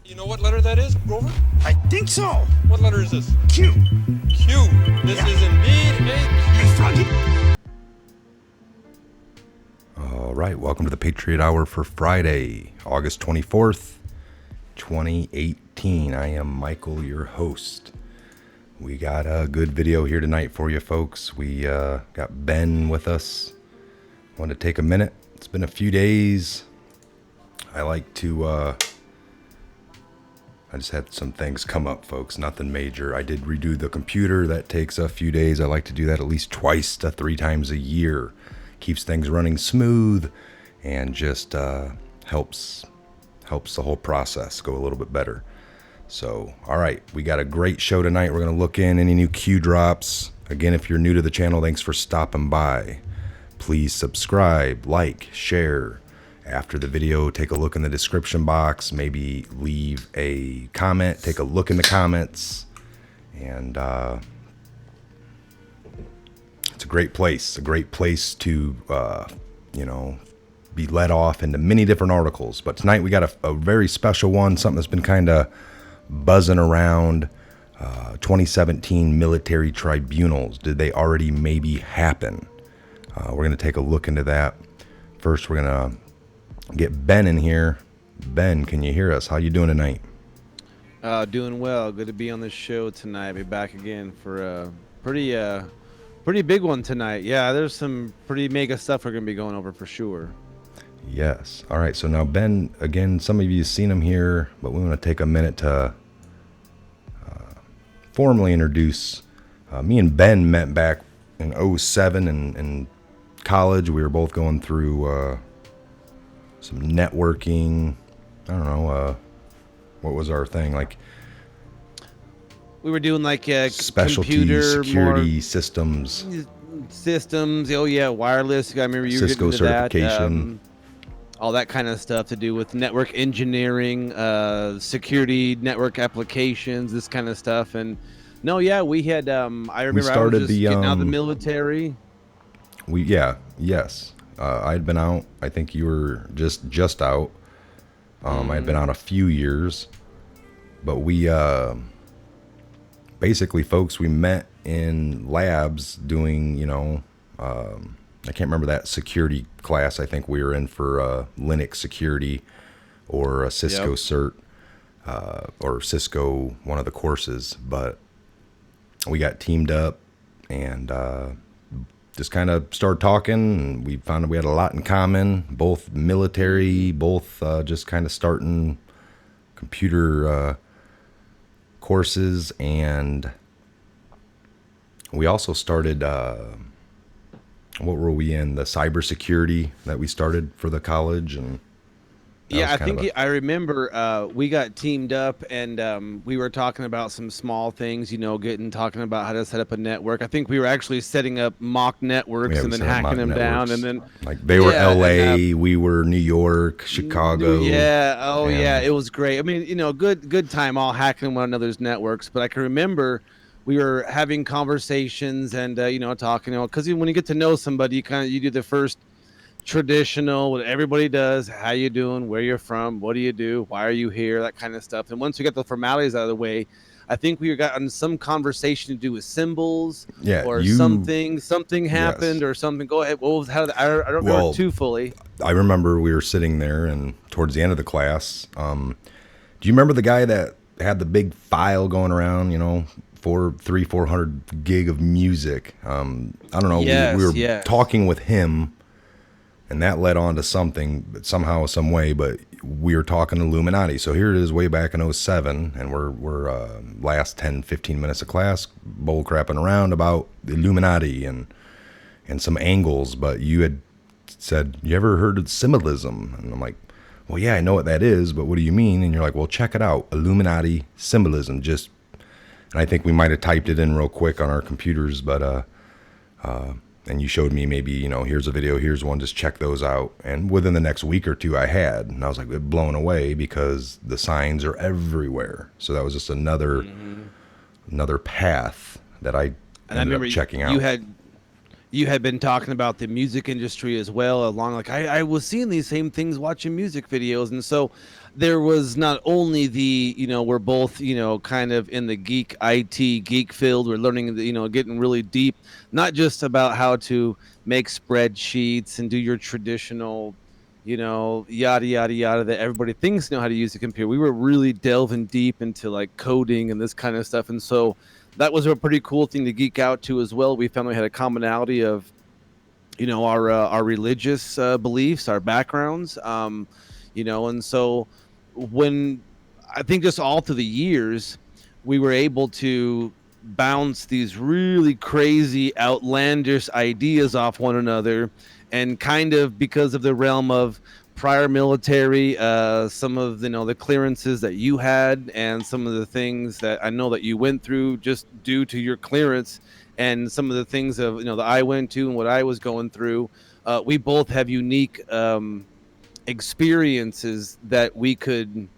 You know what letter that is, Grover? I think so. What letter is this? Q. Q. This is indeed a Q. All right, welcome to the Patriot Hour for Friday, August 24th, 2018. I am Michael, your host. We got a good video here tonight for you folks. We got Ben with us. Wanted to take a minute. It's been a few days. I just had some things come up, folks. Nothing major. I did redo the computer. That takes a few days. I like to do that at least twice to 3 times a year. Keeps things running smooth and just helps the whole process go a little bit better. So, all right, we got a great show tonight. We're going to look in any new Q drops. Again, if you're new to the channel, thanks for stopping by. Please subscribe, like, share. After the video, take a look in the description box. Maybe leave a comment. Take a look in the comments. And it's a great place. A great place to, be led off into many different articles. But tonight we got a very special one. Something that's been kind of buzzing around. 2017 military tribunals. Did they already maybe happen? We're going to take a look into that. First, we're going to get Ben in here. Ben, can you hear us? How you doing tonight? Doing well. Good to be on the show tonight. Be back again for a pretty big one tonight. Yeah, there's some pretty mega stuff we're going to be going over for sure. Yes. All right. So now Ben, again, some of you have seen him here, but we want to take a minute to formally introduce. Me and Ben met back in 07 in college. We were both going through some networking. I don't know. What was our thing? Like, we were doing like specialty computer security systems. Oh yeah, wireless. I remember you Cisco were getting into certification. All that kind of stuff to do with network engineering, security, network applications, this kind of stuff. And no, yeah, we had. I remember started I was just getting out of the military. Yes. I had been out. I think you were just out. I had been out a few years, but we basically, folks, we met in labs doing, I can't remember that security class. I think we were in for Linux security or a Cisco cert or Cisco, one of the courses. But we got teamed up and just kind of started talking. And we found that we had a lot in common, both military, both just kind of starting computer courses. And we also started... what were we in? The cybersecurity that we started for the college, and yeah, I think I remember we got teamed up and we were talking about some small things, talking about how to set up a network. I think we were actually setting up mock networks and then hacking them down, and then like they were LA, we were New York, Chicago. Yeah, yeah, it was great. I mean, good time all hacking one another's networks. But I can remember we were having conversations and talking, because when you get to know somebody, you do the first traditional, what everybody does: how you doing, where you're from, what do you do, why are you here, that kind of stuff. And once we got the formalities out of the way, I think we got on some conversation to do with symbols, or something happened, or something. Go ahead. I don't remember too fully. I remember we were sitting there, and towards the end of the class, do you remember the guy that had the big file going around? 400 gig of music. I don't know. Yes, we were talking with him, and that led on to something somehow, some way. But we were talking Illuminati. So here it is, way back in 07, and we're last 10, 15 minutes of class, bull crapping around about the Illuminati and some angles. But you had said, you ever heard of symbolism? And I'm like, well, yeah, I know what that is, but what do you mean? And you're like, well, check it out, Illuminati symbolism. And I think we might have typed it in real quick on our computers, but and you showed me maybe, here's a video, here's one, just check those out. And within the next week or two I had, and I was like blown away because the signs are everywhere. So that was just another path that I ended up checking out. you had been talking about the music industry as well, along like I was seeing these same things watching music videos. And so there was not only the, we're both, kind of in the geek field, we're learning, getting really deep, not just about how to make spreadsheets and do your traditional, yada, yada, yada, that everybody thinks know how to use a computer. We were really delving deep into like coding and this kind of stuff. And so that was a pretty cool thing to geek out to as well. We found we had a commonality of, our religious beliefs, our backgrounds, and so when I think just all through the years, we were able to bounce these really crazy, outlandish ideas off one another, and kind of because of the realm of prior military, some of the clearances that you had, and some of the things that I know that you went through just due to your clearance, and some of the things of that I went to and what I was going through. We both have unique experiences that we could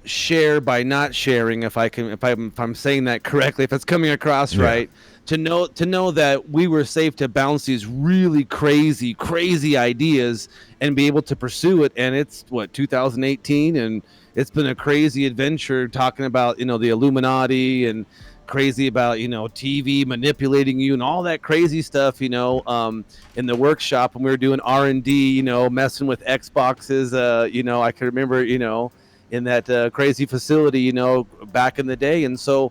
share by not sharing, if I'm saying that correctly, if it's coming across right, to know that we were safe to bounce these really crazy ideas and be able to pursue it. And it's 2018, and it's been a crazy adventure talking about the Illuminati, and crazy about TV manipulating you and all that crazy stuff, in the workshop when we were doing R&D, messing with Xboxes, I can remember in that crazy facility, back in the day. And so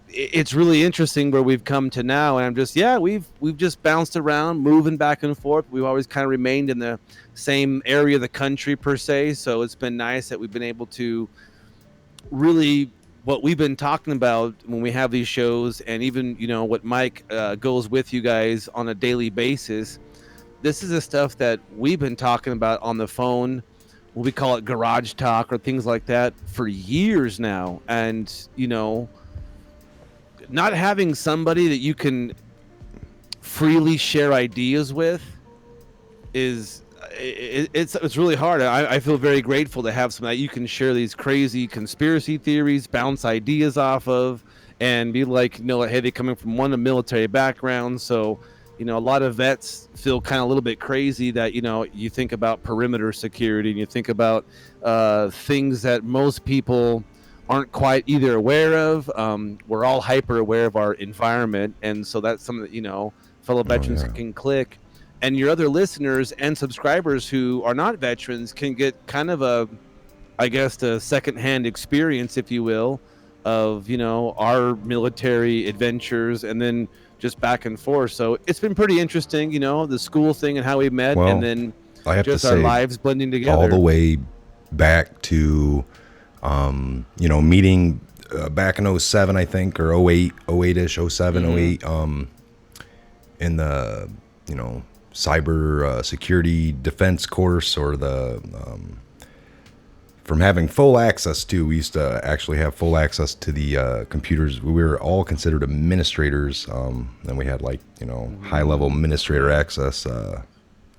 it's really interesting where we've come to now. And I'm just, we've just bounced around, moving back and forth. We've always kind of remained in the same area of the country per se. So it's been nice that we've been able to really, what we've been talking about when we have these shows, and even, what Mike goes with you guys on a daily basis. This is the stuff that we've been talking about on the phone. We call it garage talk or things like that for years now. And, not having somebody that you can freely share ideas with it's really hard. I feel very grateful to have somebody that you can share these crazy conspiracy theories, bounce ideas off of, and be like, hey, they're coming from a military background. So, a lot of vets feel kind of a little bit crazy that, you think about perimeter security, and you think about things that most people aren't quite either aware of. We're all hyper aware of our environment. And so that's something that, fellow veterans can click. And your other listeners and subscribers who are not veterans can get kind of a secondhand experience, if you will, of, our military adventures, and then just back and forth. So it's been pretty interesting, the school thing and how we met, and then I have just to say, our lives blending together. All the way back to, meeting back in 07, I think, or 08-ish, 07, 08, in the, cyber security defense course, or the from having full access to, we used to actually have full access to the computers. We were all considered administrators, and we had high level administrator access,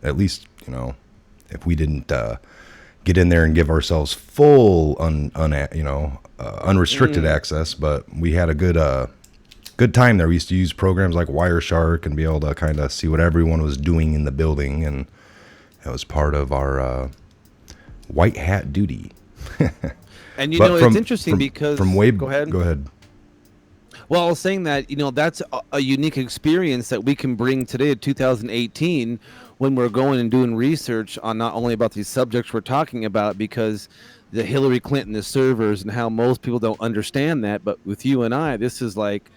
at least if we didn't get in there and give ourselves full unrestricted access, but we had a good time there. We used to use programs like Wireshark and be able to kind of see what everyone was doing in the building, and that was part of our white hat duty. And it's interesting because from way go ahead. Well, I was saying that that's a unique experience that we can bring today in 2018 when we're going and doing research on not only about these subjects we're talking about, because the Hillary Clinton, the servers, and how most people don't understand that, but with you and I, this is like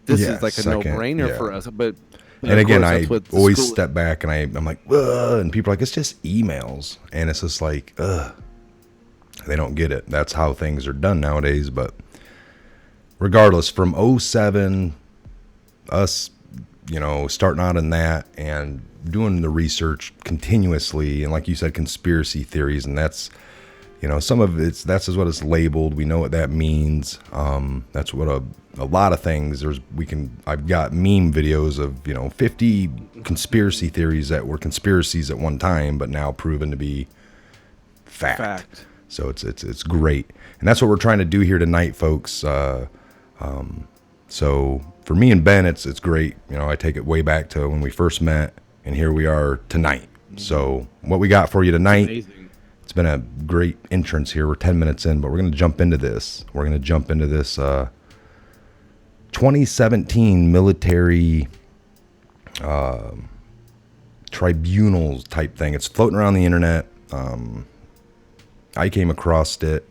a no-brainer for us. But and again, I always step back and I'm like, ugh, and people are like, it's just emails, and it's just like, ugh, they don't get it. That's how things are done nowadays. But regardless, from 07, us, starting out in that and doing the research continuously, and like you said, conspiracy theories, and that's, some of that's what it's labeled. We know what that means. That's what a lot of things. I've got meme videos of 50 conspiracy theories that were conspiracies at one time, but now proven to be fact. So it's great, and that's what we're trying to do here tonight, folks. So for me and Ben, it's great. You know, I take it way back to when we first met, and here we are tonight. So what we got for you tonight? Amazing. It's been a great entrance here. We're 10 minutes in, but we're going to jump into this. We're going to jump into this 2017 military tribunals type thing. It's floating around the internet. I came across it.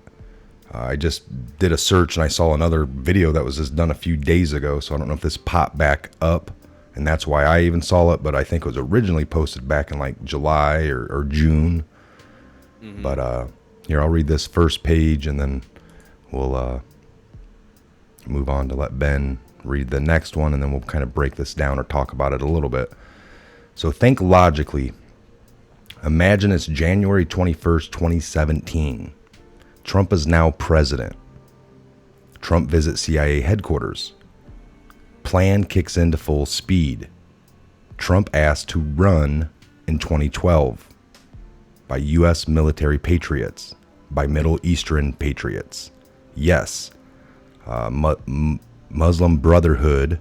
I just did a search and I saw another video that was just done a few days ago. So I don't know if this popped back up, and that's why I even saw it. But I think it was originally posted back in like July or June. Mm-hmm. But here, I'll read this first page and then we'll move on to let Ben read the next one, and then we'll kind of break this down or talk about it a little bit. So think logically. Imagine it's January 21st, 2017. Trump is now president. Trump visits CIA headquarters. Plan kicks into full speed. Trump asked to run in 2012 by U.S. military patriots, by Middle Eastern patriots. Yes, Muslim Brotherhood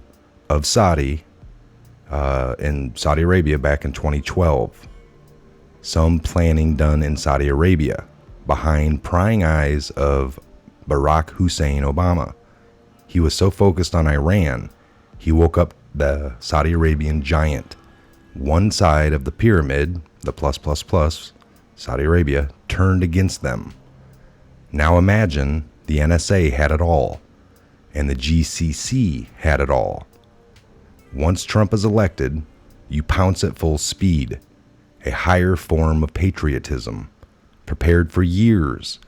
of Saudi in Saudi Arabia back in 2012. Some planning done in Saudi Arabia behind prying eyes of Barack Hussein Obama. He was so focused on Iran, he woke up the Saudi Arabian giant. One side of the pyramid, the plus, Saudi Arabia, turned against them. Now imagine the NSA had it all, and the GCC had it all. Once Trump is elected, you pounce at full speed, a higher form of patriotism, prepared for years.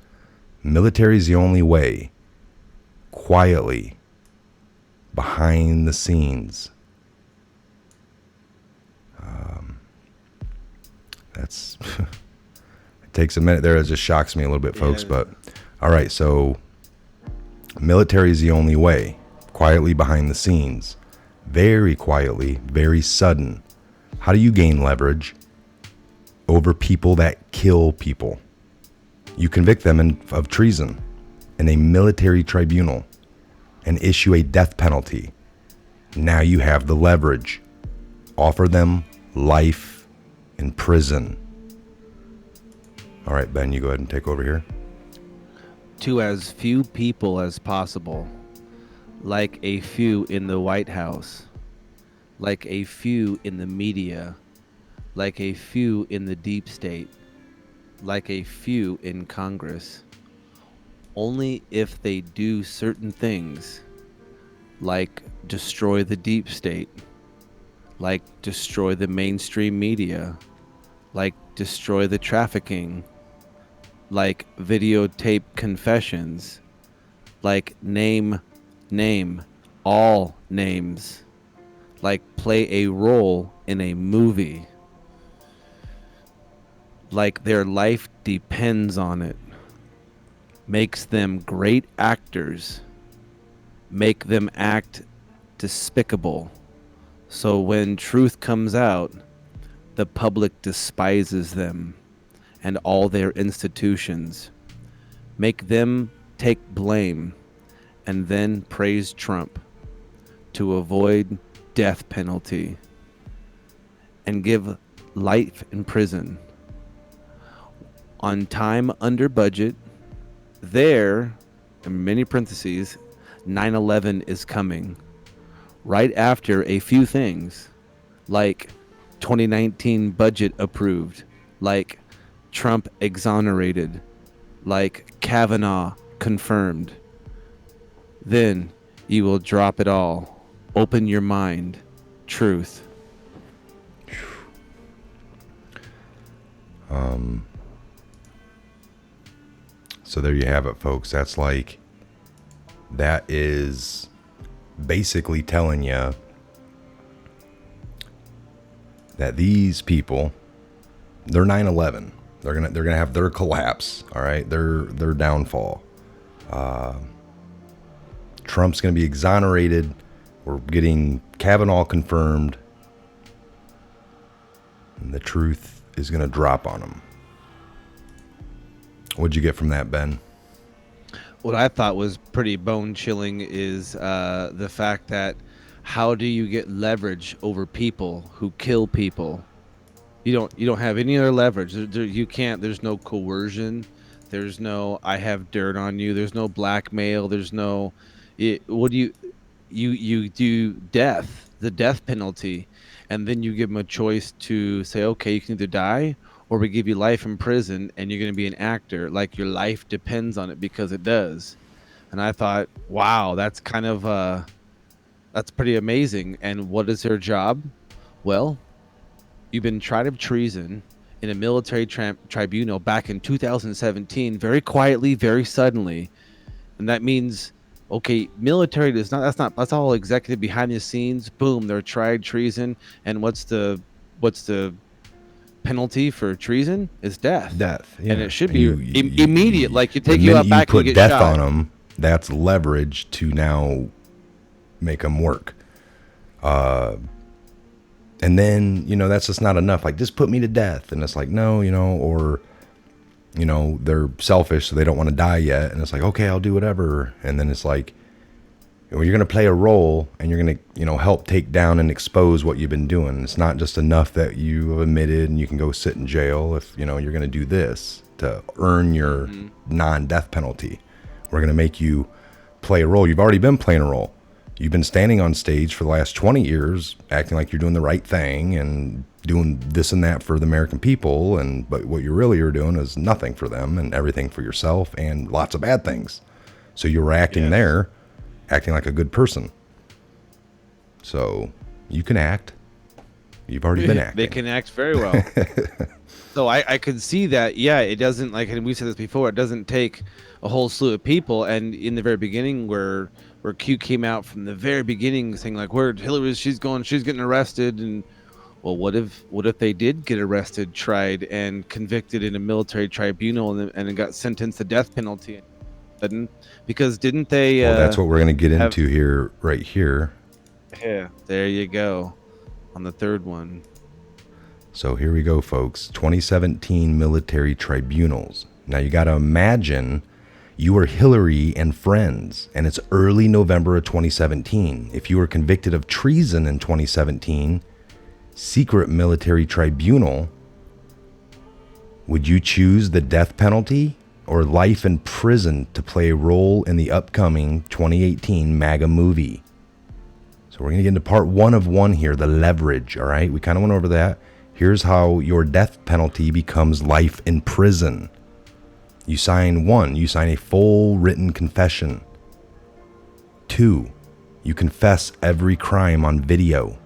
Military's the only way. Quietly, behind the scenes. That's it takes a minute there. It just shocks me a little bit, folks. But all right, so military is the only way. Quietly behind the scenes, very quietly, very sudden. How do you gain leverage over people that kill people? You convict them of treason in a military tribunal and issue a death penalty. Now you have the leverage. Offer them life in prison. All right, Ben, you go ahead and take over here. To as few people as possible, like a few in the White House, like a few in the media, like a few in the deep state, like a few in Congress. Only if they do certain things, like destroy the deep state, like destroy the mainstream media, like destroy the trafficking, like videotape confessions, like name all names, like play a role in a movie, like their life depends on it, makes them great actors, make them act despicable, so when truth comes out, the public despises them and all their institutions, make them take blame and then praise Trump to avoid death penalty and give life in prison. On time, under budget, there, in many parentheses, 9/11 is coming. Right after a few things, like 2019 budget approved, like Trump exonerated, like Kavanaugh confirmed. Then you will drop it all. Open your mind. Truth. So there you have it, folks. That is basically telling you that these people, they're 9/11. They're gonna have their collapse. All right, their downfall. Trump's gonna be exonerated. We're getting Kavanaugh confirmed, and the truth is gonna drop on them. What'd you get from that, Ben? What I thought was pretty bone chilling is the fact that how do you get leverage over people who kill people? You don't have any other leverage. You can't. There's no coercion. There's no I have dirt on you. There's no blackmail. There's no. What do you do death, the death penalty, and then you give them a choice to say, okay, you can either die or we give you life in prison, and you're going to be an actor. Like your life depends on it because it does. And I thought, wow, that's kind of that's pretty amazing. And what is their job? Well, you've been tried of treason in a military tribunal back in 2017, very quietly, very suddenly. And that means, okay, military does not, that's all executive behind the scenes. Boom, they're tried treason. And what's the penalty for treason? Is death. Death. Yeah. And it should And be immediate. Like you the take you minute out back you put and you get death shot. on them, that's leverage to now make them work. And then, that's just not enough. Like, just put me to death. And it's like, no, or, they're selfish, so they don't want to die yet. And it's like, okay, I'll do whatever. And then it's like, well, you're going to play a role and you're going to, help take down and expose what you've been doing. It's not just enough that you have admitted and you can go sit in jail if, you're going to do this to earn your non-death penalty. We're going to make you play a role. You've already been playing a role. You've been standing on stage for the last 20 years, acting like you're doing the right thing and doing this and that for the American people. But what you really are doing is nothing for them and everything for yourself and lots of bad things. So you were acting there, acting like a good person. So you can act. You've already been acting. They can act very well. So I could see that. Yeah, it doesn't, like, and we said this before, it doesn't take a whole slew of people. And in the very beginning where Q came out from the very beginning saying like, where Hillary, she's getting arrested. And well, what if they did get arrested, tried, and convicted in a military tribunal and then got sentenced to death penalty? Because didn't they? Well, that's what we're going to get into here, right here. Yeah, there you go. On the third one. So here we go, folks. 2017 military tribunals. Now you got to imagine you are Hillary and friends, and it's early November of 2017. If you were convicted of treason in 2017, secret military tribunal, would you choose the death penalty or life in prison to play a role in the upcoming 2018 MAGA movie? So we're going to get into part 1 of 1 here, the leverage, all right? We kind of went over that. Here's how your death penalty becomes life in prison. You sign a full written confession. 2, you confess every crime on video.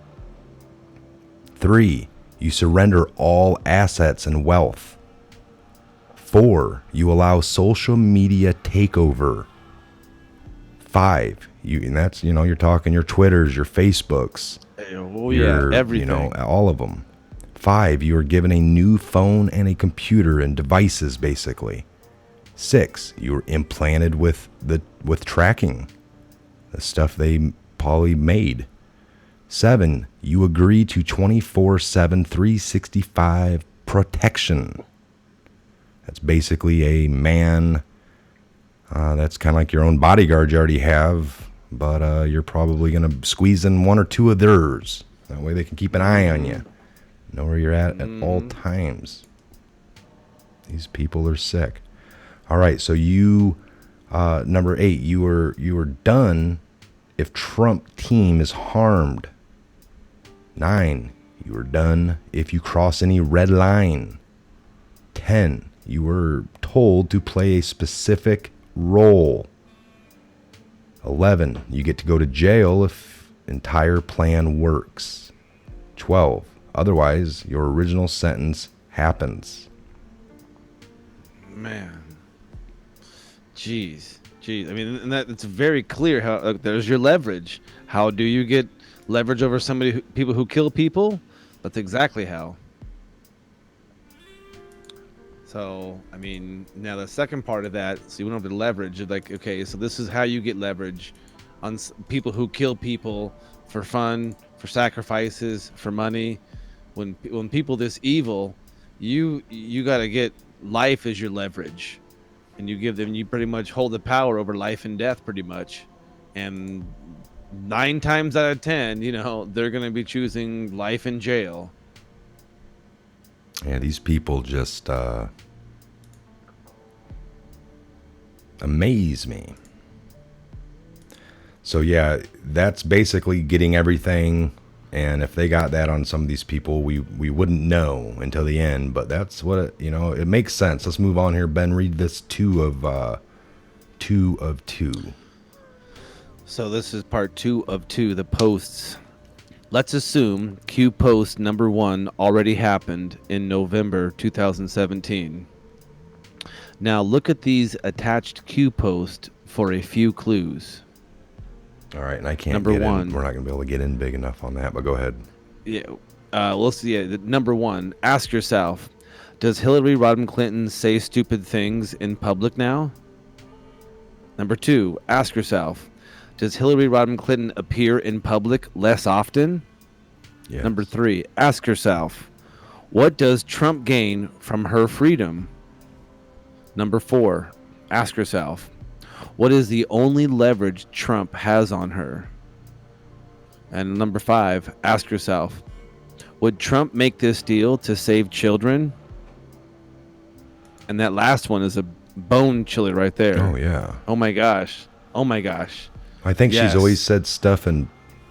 3, you surrender all assets and wealth. 4, you allow social media takeover. 5, and that's, you're talking your Twitters, your Facebooks, everything, all of them. 5, you are given a new phone and a computer and devices, basically. 6, you are implanted with tracking, the stuff they probably made. 7, you agree to 24/7, 365 protection. That's basically a man. That's kind of like your own bodyguard you already have, but you're probably going to squeeze in 1 or 2 of theirs. That way they can keep an eye on you. Know where you're at all times. These people are sick. All right, so you, number 8, you are done if Trump team is harmed. 9, you are done if you cross any red line. 10, you were told to play a specific role. 11, you get to go to jail if entire plan works. 12, otherwise your original sentence happens. Man, jeez. I mean, and that it's very clear how there's your leverage. How do you get leverage over people who kill people? That's exactly how. So, I mean, now the second part of that, so you went over the leverage. Like, okay, so this is how you get leverage on people who kill people for fun, for sacrifices, for money. When people this evil, you got to get life as your leverage, and you pretty much hold the power over life and death, pretty much. And 9 times out of 10, they're going to be choosing life in jail. Yeah, these people just amaze me. So yeah, that's basically getting everything. And if they got that on some of these people, we wouldn't know until the end. But that's what it makes sense. Let's move on here. Ben, read this 2 of 2. So this is part 2 of 2, the posts. Let's assume Q post number 1 already happened in November 2017. Now look at these attached Q posts for a few clues. All right, and I can't Number get 1. in. We're not going to be able to get in big enough on that, but go ahead. Yeah, we'll see. Yeah, number 1, ask yourself, does Hillary Rodham Clinton say stupid things in public now? Number 2, ask yourself, does Hillary Rodham Clinton appear in public less often? Yes. Number 3, ask yourself, what does Trump gain from her freedom? Number 4, ask yourself, what is the only leverage Trump has on her? And number 5, ask yourself, would Trump make this deal to save children? And that last one is a bone chiller right there. Oh, yeah. Oh, my gosh. Oh, my gosh. I think Yes. she's always said stuff and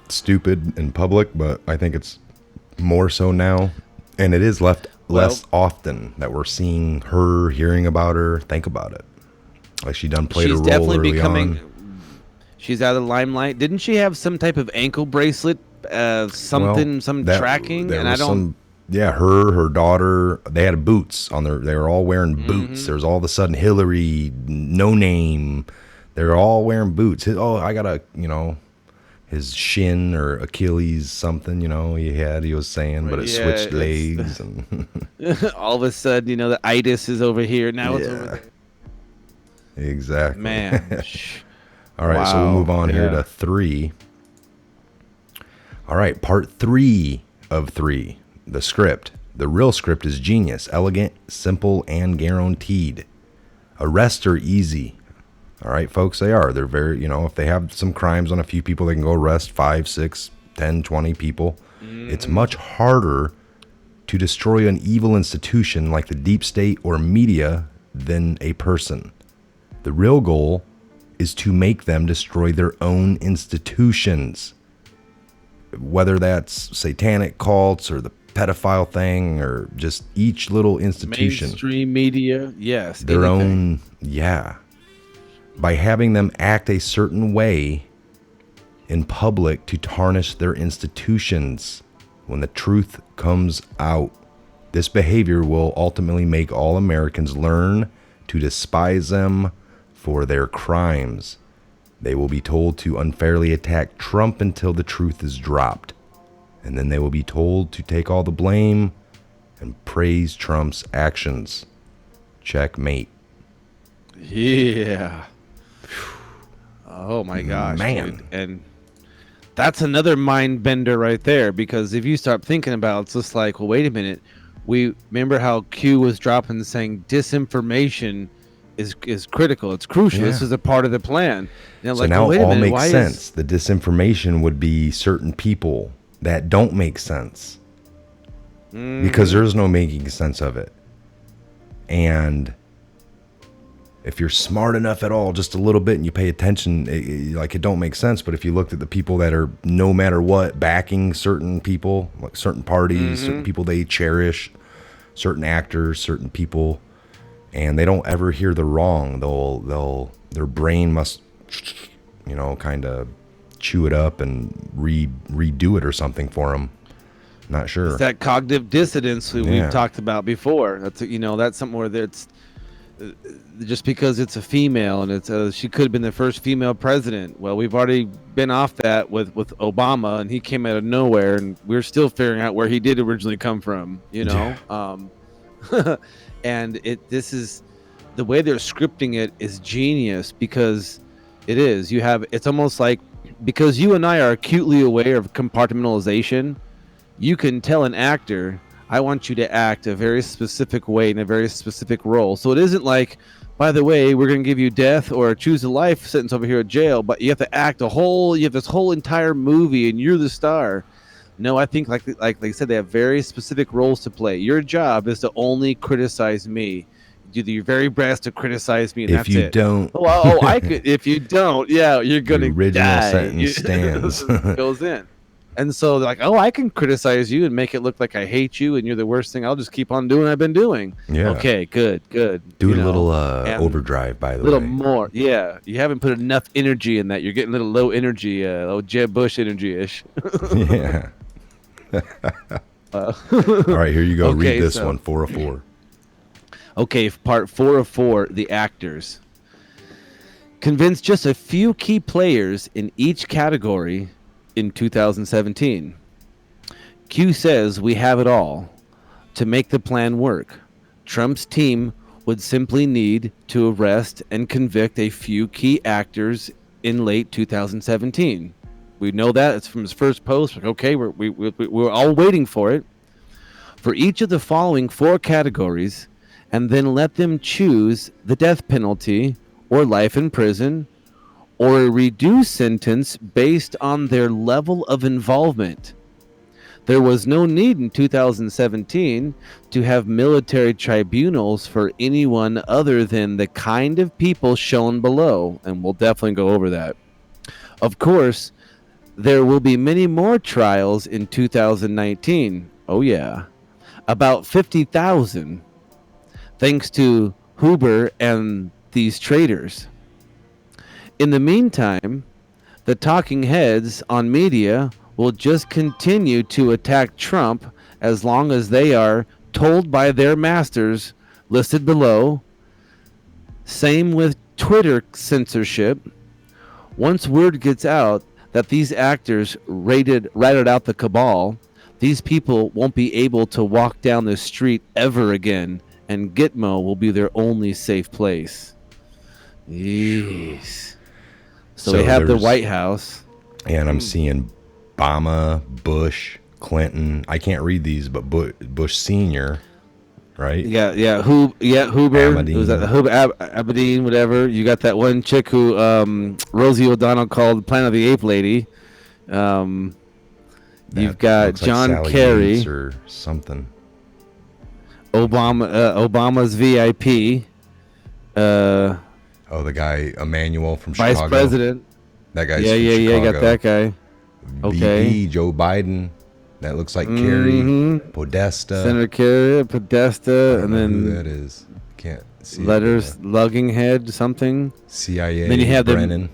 stupid in public, but I think it's more so now. And it is less often that we're seeing her, hearing about her, think about it. Like she done played a role early on. She's out of the limelight. Didn't she have some type of ankle bracelet, some tracking? And I don't. Her daughter, they had boots on their. They were all wearing boots. There's all of a sudden Hillary, no name. They're all wearing boots. I got his shin or Achilles something. He was saying, but it switched legs and. All of a sudden, the itis is over here. Now it's over there. Exactly. Man. All right, so we'll move on here to 3. All right, part 3 of 3. The script. The real script is genius, elegant, simple, and guaranteed. Arrests are easy. All right, folks, they are. They're very, if they have some crimes on a few people, they can go arrest 5, 6, 10, 20 people. It's much harder to destroy an evil institution like the deep state or media than a person. The real goal is to make them destroy their own institutions. Whether that's satanic cults or the pedophile thing or just each little institution. Mainstream media, yes. Their own, by having them act a certain way in public to tarnish their institutions. When the truth comes out, this behavior will ultimately make all Americans learn to despise them for their crimes. They will be told to unfairly attack Trump until the truth is dropped. And then they will be told to take all the blame and praise Trump's actions. Checkmate. Yeah. Oh my gosh, man. dude. And that's another mind bender right there, because if you start thinking about it, it's just like, well, wait a minute. We remember how Q was dropping saying disinformation is critical. It's crucial. Yeah. This is a part of the plan. So now it all makes sense. The disinformation would be certain people that don't make sense because there's no making sense of it. And if you're smart enough at all, just a little bit, and you pay attention, it don't make sense. But if you looked at the people that are no matter what backing certain people, like certain parties, certain people they cherish, certain actors, certain people, and they don't ever hear the wrong, their brain must, kind of chew it up and redo it or something for them. Not sure. It's that cognitive dissonance we've talked about before. That's that's something where it's just because it's a female and it's she could have been the first female president. Well, we've already been off that with Obama, and he came out of nowhere, and we're still figuring out where he did originally come from. And this is the way they're scripting it is genius, because it's almost like, because you and I are acutely aware of compartmentalization, you can tell an actor, I want you to act a very specific way in a very specific role. So it isn't like by the way, we're going to give you death or choose a life sentence over here at jail, but you have to act you have this whole entire movie and you're the star. No, I think like they said, they have very specific roles to play. Your job is to only criticize me. Do your very best to criticize me, and If that's you it. don't, I could. If you don't, yeah, you're gonna the original die. sentence stands. Goes in, and so they're like, oh, I can criticize you and make it look like I hate you and you're the worst thing. I'll just keep on doing what I've been doing. Yeah. Okay, good. Do a little overdrive, by the way. A little more, yeah. You haven't put enough energy in that. You're getting a little low energy, little Jeb Bush energy ish. Yeah. All right, here you go. Okay, read this one. 4 of 4. Okay, part 4 of 4, the actors. Convince just a few key players in each category in 2017. Q says we have it all. To make the plan work, Trump's team would simply need to arrest and convict a few key actors in late 2017. We know that. It's from his first post. Like, okay, we're all waiting for it. For each of the following 4 categories, and then let them choose the death penalty or life in prison or a reduced sentence based on their level of involvement. There was no need in 2017 to have military tribunals for anyone other than the kind of people shown below, and we'll definitely go over that. Of course, there will be many more trials in 2019. Oh yeah. About 50,000. Thanks to Huber and these traitors. In the meantime, the talking heads on media will just continue to attack Trump as long as they are told by their masters listed below. Same with Twitter censorship. Once word gets out that these actors ratted out the cabal, these people won't be able to walk down the street ever again, and Gitmo will be their only safe place. Jeez. So we have the White House. And I'm seeing Obama, Bush, Clinton. I can't read these, but Bush Sr., right? Yeah. Huber. Abedin. It was Abedin, whatever. You got that one chick who Rosie O'Donnell called Planet of the Ape Lady. You've got John like Sally Kerry Yates or something. Obama's VIP. The guy Emmanuel from Vice Chicago. President. That guy's Yeah. from Chicago. Got that guy. Okay. VP, Joe Biden. That looks like Kerry. Podesta. Senator Kerry, Podesta, and then who that is. Can't see letters, lugging head, something. CIA. Then you have Brennan.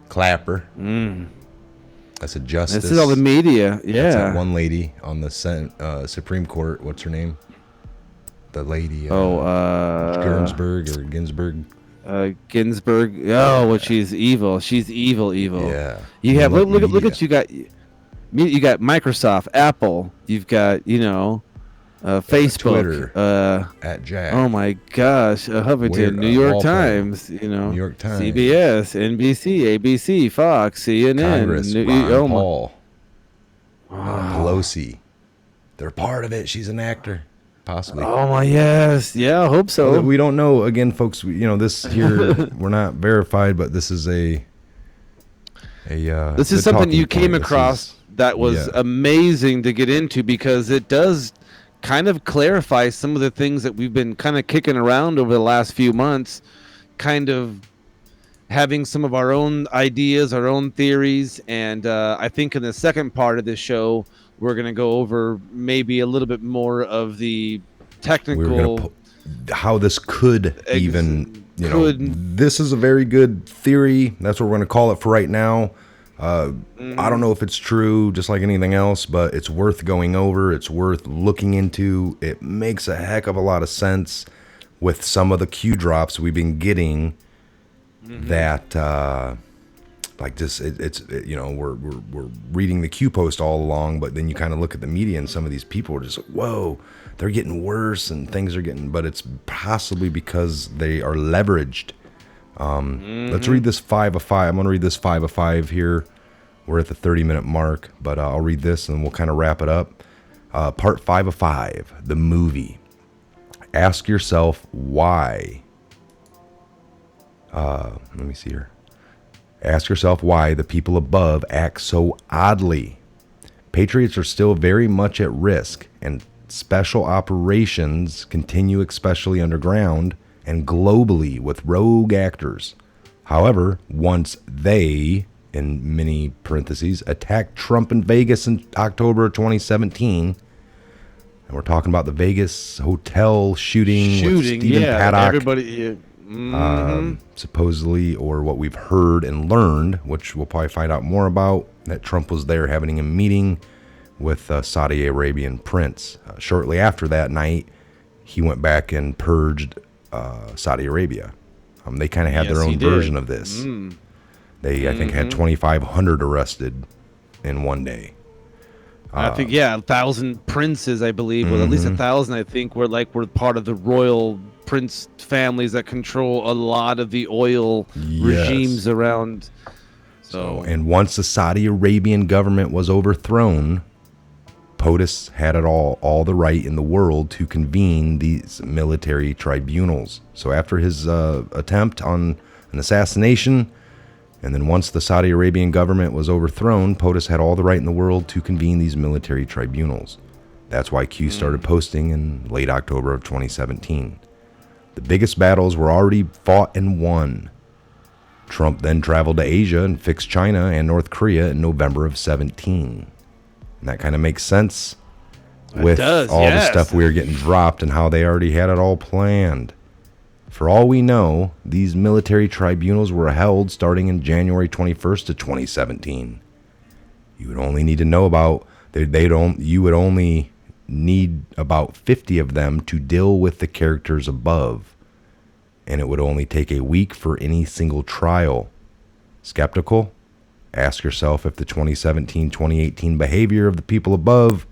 Clapper. That's a justice. This is all the media. Yeah. That's that one lady on the Supreme Court. What's her name? The lady. Ginsburg. Ginsburg. Oh, she's evil. She's evil. Yeah. You have look at you got Microsoft, Apple. You've got Facebook, Twitter, at Jack. Oh my gosh, Huffington, New York Times. New York Times, CBS, NBC, ABC, Fox, CNN, Congress, Ron Paul, Pelosi. They're part of it. She's an actor. Possibly. Oh my yes, yeah, I hope so. We don't know. Again, folks, this here we're not verified, but this is this is something you came across that was amazing to get into, because it does kind of clarify some of the things that we've been kind of kicking around over the last few months, kind of having some of our own ideas, our own theories, and I think in the second part of this show we're going to go over maybe a little bit more of the technical how this could even this is a very good theory. That's what we're going to call it for right now. I don't know if it's true, just like anything else, but it's worth going over. It's worth looking into. It makes a heck of a lot of sense with some of the Q drops we've been getting. That like this, we're reading the Q post all along, but then you kind of look at the media and some of these people are just like, whoa, they're getting worse and things are getting, but it's possibly because they are leveraged. Let's read this 5 of 5. I'm going to read this 5 of 5 here. We're at the 30-minute mark, but I'll read this and we'll kind of wrap it up. Part 5 of 5, the movie. Ask yourself why Let me see here. Ask yourself why the people above act so oddly. Patriots are still very much at risk, and special operations continue, especially underground and globally, with rogue actors. However, once they, in many parentheses, attacked Trump in Vegas in October of 2017, and we're talking about the Vegas hotel shooting with Stephen Paddock. Everybody, Supposedly, or what we've heard and learned, which we'll probably find out more about, that Trump was there having a meeting with Saudi Arabian prince. Shortly after that night, he went back and purged Saudi Arabia. They kind of had their own version of this. They, I think, had 2,500 arrested in one day. I think 1,000 princes, I believe, well, at least 1,000, I think, were part of the royal prince families that control a lot of the oil regimes around. So, and once the Saudi Arabian government was overthrown, POTUS had it all the right in the world to convene these military tribunals. So after his attempt on an assassination, and then once the Saudi Arabian government was overthrown, POTUS had all the right in the world to convene these military tribunals. That's why Q started posting in late October of 2017. The biggest battles were already fought and won. Trump then traveled to Asia and fixed China and North Korea in November of 17. And that kind of makes sense with all the stuff we were getting dropped and how they already had it all planned. For all we know, these military tribunals were held starting in January 21st of 2017. You would only need to know about you would only need about 50 of them to deal with the characters above, and it would only take a week for any single trial. Skeptical? Ask yourself if the 2017-2018 behavior of the people above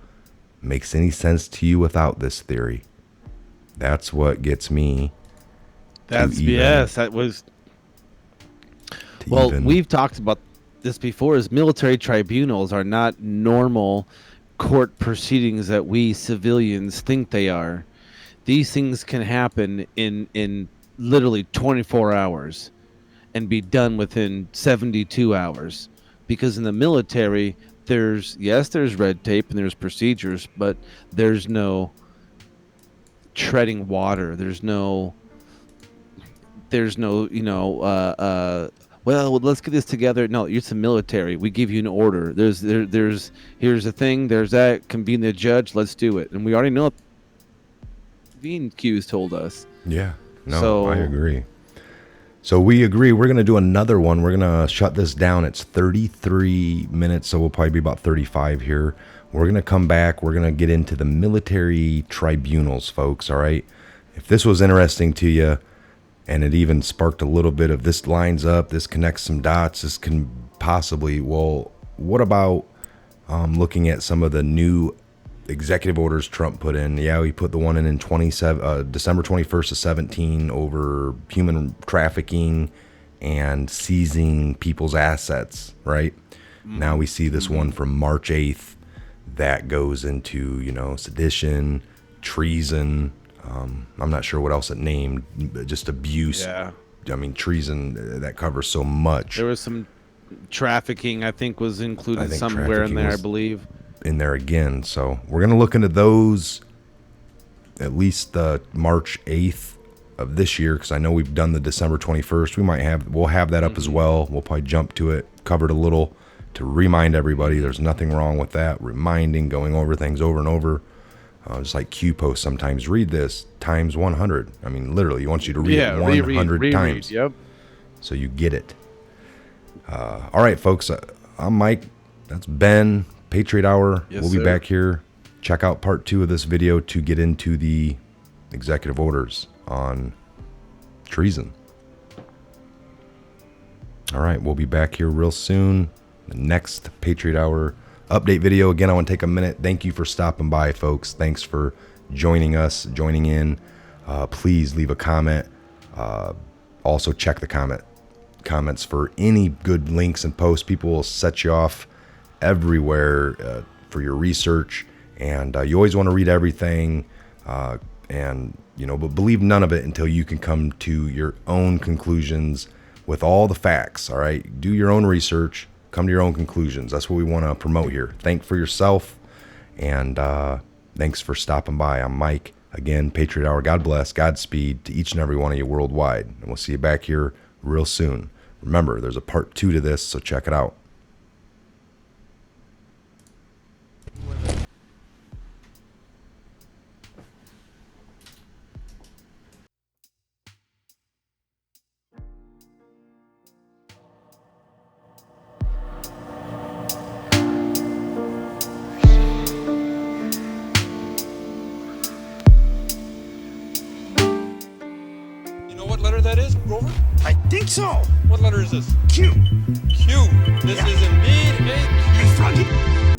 makes any sense to you without this theory. That's what gets me. That was. Well, we've talked about this before. Is military tribunals are not normal court proceedings that we civilians think they are. These things can happen in literally 24 hours and be done within 72 hours. Because in the military, there's red tape and there's procedures, but there's no treading water. There's no, well, let's get this together. No, it's the military. We give you an order. There's here's the thing. There's that. Convene the judge. Let's do it. And we already know. Q's told us. Yeah. No, I agree. So we agree. We're going to do another one. We're going to shut this down. It's 33 minutes, so we'll probably be about 35 here. We're going to come back. We're going to get into the military tribunals, folks, all right? If this was interesting to you, and it even sparked a little bit of this lines up, this connects some dots, this can possibly, well, what about looking at some of the new executive orders Trump put in? Yeah, he put the one in December 21st of 17 over human trafficking and seizing people's assets, right? Now we see this one from March 8th that goes into, sedition, treason. I'm not sure what else it named, just abuse. Yeah. I mean, treason, that covers so much. There was some trafficking, I think, was included somewhere in there, I believe. In there again. So we're going to look into those at least March 8th of this year, because I know we've done the December 21st. We'll have that up as well. We'll probably jump to it, covered a little to remind everybody there's nothing wrong with that. Reminding, going over things over and over. Just like Q posts sometimes, read this times 100. I mean, literally, he wants you to read it 100 times. Yep. So you get it. All right, folks. I'm Mike. That's Ben. Patriot Hour. Yes, we'll be back here. Check out part 2 of this video to get into the executive orders on treason. All right, we'll be back here real soon. The next Patriot Hour update video. Again, I want to take a minute. Thank you for stopping by, folks. Thanks for joining us, joining in. Please leave a comment. Also, check the comments for any good links and posts. People will set you off everywhere for your research, and you always want to read everything. and but believe none of it until you can come to your own conclusions with all the facts. All right, do your own research, come to your own conclusions. That's what we want to promote here. Think for yourself, and thanks for stopping by. I'm Mike. Again, Patriot Hour. God bless, Godspeed to each and every one of you worldwide, and we'll see you back here real soon. Remember, there's a part 2 to this, so check it out. You know what letter that is, Grover? I think so. What letter is this? Q. Q. This is indeed a Q. Froggy.